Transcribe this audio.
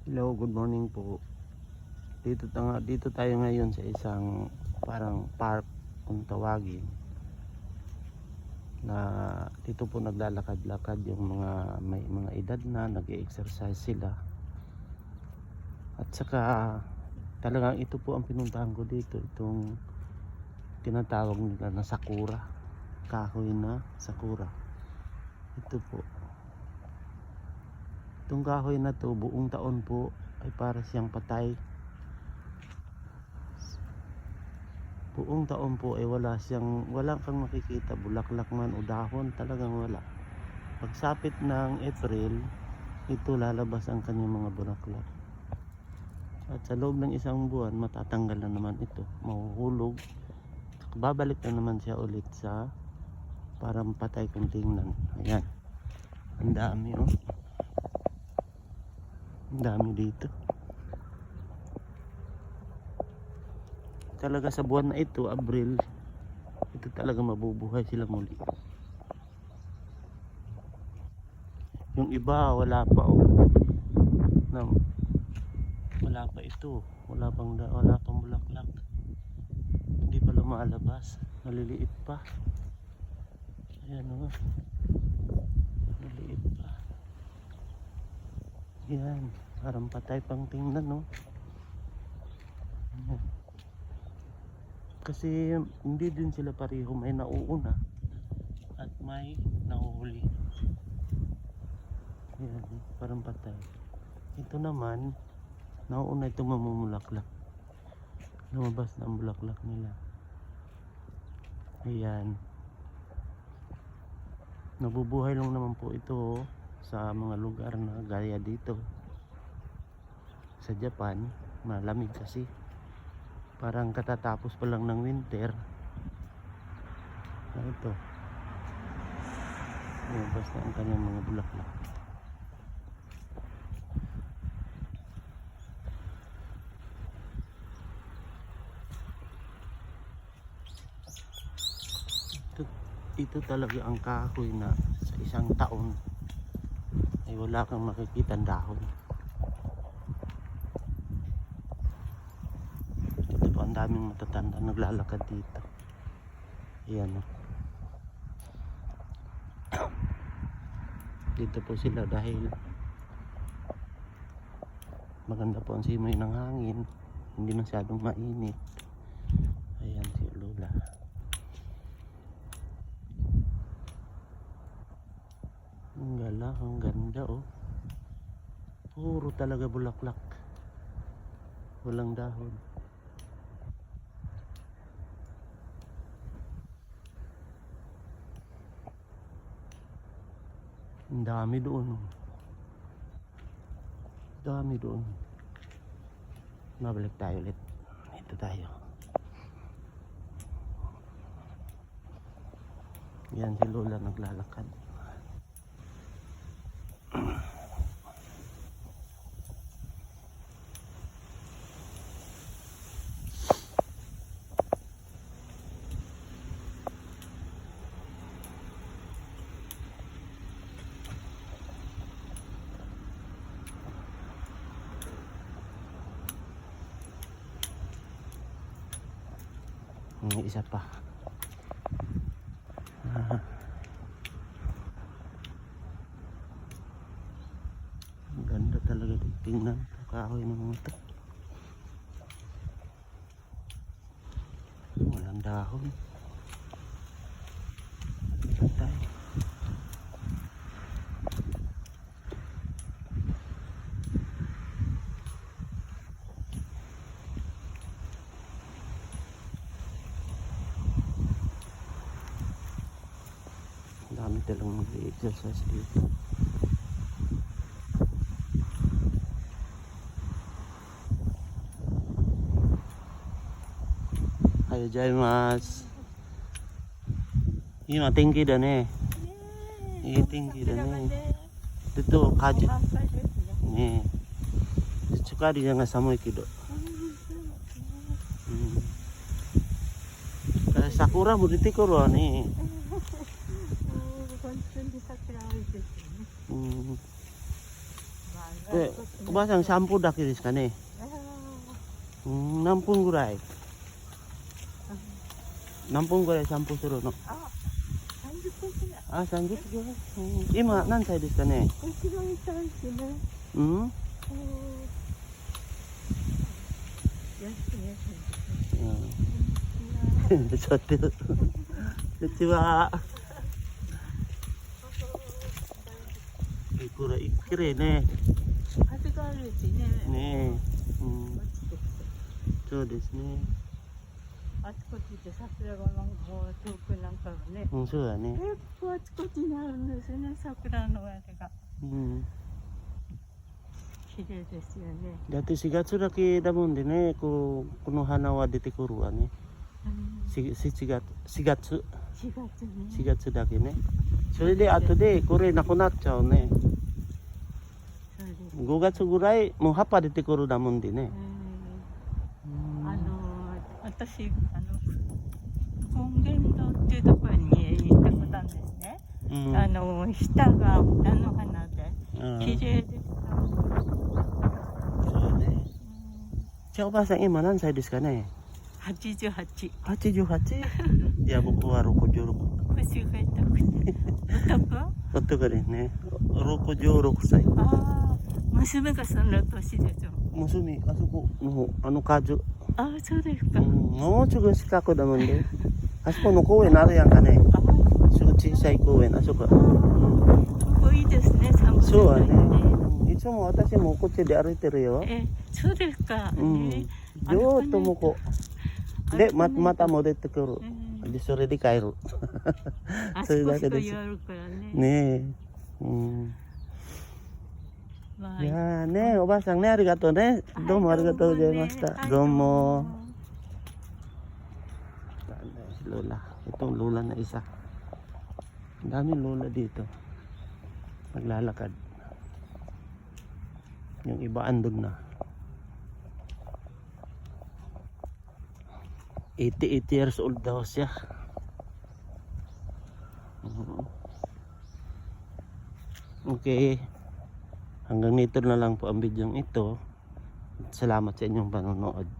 Hello, good morning po. Dito tayo ngayon sa isang parang park kung tawagin, na dito po naglalakad-lakad yung may mga edad na nag-exercise sila. At saka talagang ito po ang pinuntahan ko dito, itong tinatawag nila na sakura, kahoy na sakura. Ito po, itong kahoy na to buong taon po ay para siyang patay. Buong taon po ay wala kang makikita bulaklak man o dahon, talagang wala. Pagsapit ng April, ito lalabas ang kanyang mga bulaklak. At sa loob ng isang buwan, matatanggal na naman ito, mahuhulog. Babalik na naman siya ulit sa parang patay kung tingnan. Ayan, ang dami oh. Ang dami dito. Talaga sa buwan na ito, Abril, ito talaga mabubuhay sila muli. Yung iba wala pa oh. Wala pa ito, wala pang bulaklak. Hindi pa lumalabas, maliliit pa. Ayan oh. Maliliit pa. Yan, parang patay pang tingnan no. Ayan. Kasi hindi din sila pareho, may nauuna at may nahuhuli. Ayan, parang patay. Ito naman, nauuna itong mamumulaklak. Lumabas na ang bulaklak nila. Ayan. Nabubuhay lang naman po ito sa mga lugar na gaya dito. Sa Japan, malamig kasi. Parang katatapos pa lang ng winter. Ito. Lumabas na ang kanyang mga bulaklak. Ito talaga ang kahoy na sa isang taon ay wala kang makikitang dahon. Ito po, ang daming matatanda naglalakad dito. Ayan. Dito po sila dahil maganda po ang simoy ng hangin, hindi masyadong mainit. Ayan si Lola. Ang ganda oh. Puro talaga bulaklak, walang dahon. Ang dami doon oh. Dami doon. Mabalik tayo ulit. Ito tayo. Yan si Lola naglalakad. May isa pa. Ang ganda talaga tingnan. Kahoy ng mga ito. Walang dahon. Patay. Dami talang mag-exercise dito. Ayo gozaimasu. Ima tenki da ne. Iyi tenki da ne. Ito kaji. Ne. Tsukari nga samui kedo. Sakura mo dito ko ro ni. ばあさん散歩だけですかね。何分ぐらい何分ぐらい散歩するの？あ、30分くらい。あ、30分ぐらい。今何歳ですかね？後ろに対してね。うん。よしね。ちょっと。こんにちは。これ、きれいね。風があるしね。ねえ。うん。そうですね。あちこちで桜がもう遠くなんかはね。うん、そうだね。結構あちこちにあるんですよね、桜のあれが。うん。綺麗ですよね。だって4月だけだもんでね、この花は出てくるわね。4月、4月4月ね。4月だけね。それで後でこれなくなっちゃうね。そうです。5月ぐらいもう葉っぱ出てくるだもんでね。私、権現堂っていうところに行ったことあるんですね。下が菜の花で、綺麗でした。そうね。じゃあおばあさん今何歳ですかね88。88? いや僕は66。腰が痛くて。男ですね。66歳。ああ、娘がそんな年でしょ。娘、あそこの数。ああ、そうですか。もうすぐ近くだもんで。あそこの公園あるやんかね。すぐ小さい公園、あそこ。ここいいですね、寒い。そうはね。いつも私もこっちで歩いてるよ。そうですか。ずーっと向こう。で、また戻ってくる。で、それで帰る。それだけです。ねえ。いやーね、おばあさんね、ありがとうね。どうもありがとうございました。どうも。Lola. Itong lola na isa. Ang daming lola dito. Naglalakad. Yung iba andog na. 88 years old daw siya. Okay. Hanggang nito na lang po ang video ito. Salamat sa inyong panonood.